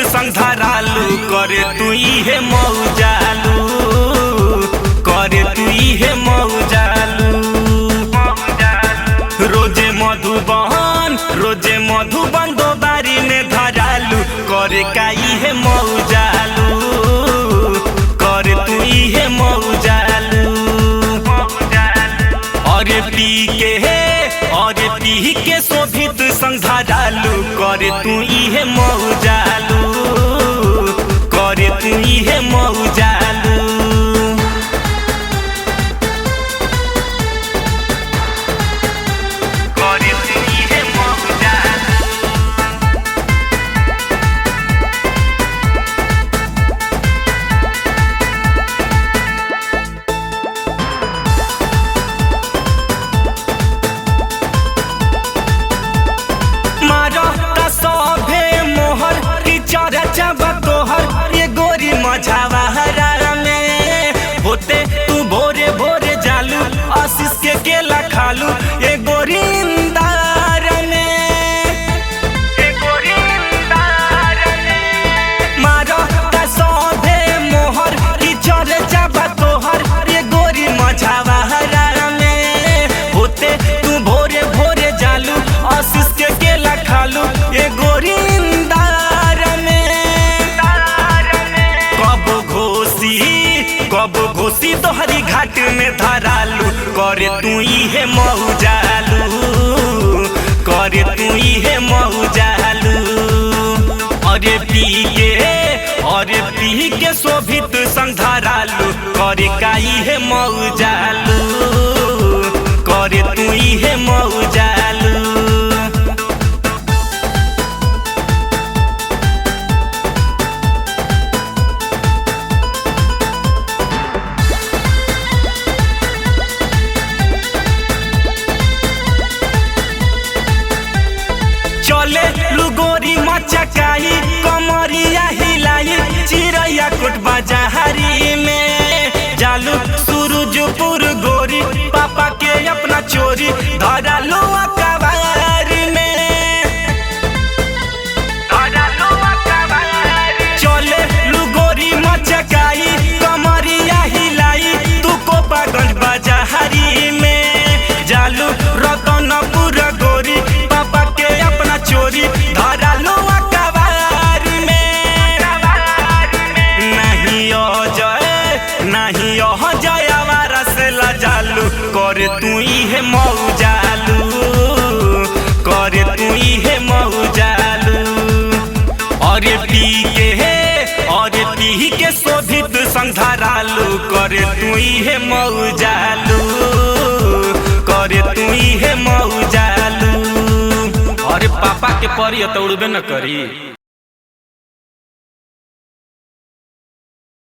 संधारालू करे तू इहे मौजालू करे तू इहे मौजालू। रोजे मधुबन दो बारी में धरालू करे का इहे मौजालू करे तू इहे मौजालू। अरे पी के शोभित संधारालू करे तू इहे मौजालू करे तू इहे मौजालू। तोहर ये गोरी मझावा में होते तू भोरे भोरे जालू आशीष के केला खालू ये गोरी इंदार में मारो सोभे मोहर की चढ़ जाबा तोहर ये गोरी मझावा में होते तू भोरे भोरे जालू आशीष के केला खालू ये गोरी कब घोसी तोहरी घाट में धरालू करे तू इहे मौजालू करे तू इहे मौजालू। अरे पी के शोभित संधारालू करे का इहे मौजालू करे तू इहे मौजालू। चले लुगोरी मचकाई कमरिया हिलाई चिड़ैया कोट बाजारी में जालू सूरजपुर गोरी पापा के अपना चोरी धरालू अकबार में चले लुगोरी मचकाई कमरिया हिलाई तू कोपागंज बाजारी में जालू रतनपुर गोरी पापा के अपना चोरी धरालू अकबार में। नहीं अजय आवारा से लजालू करे तू इहे मौजालू करे तू इहे मौजालू। अरे पी के शोभित संधारालू करे तू इहे मौजालू करे तू इहे मौजालू। अरे पापा के परी तो उड़बे न करी।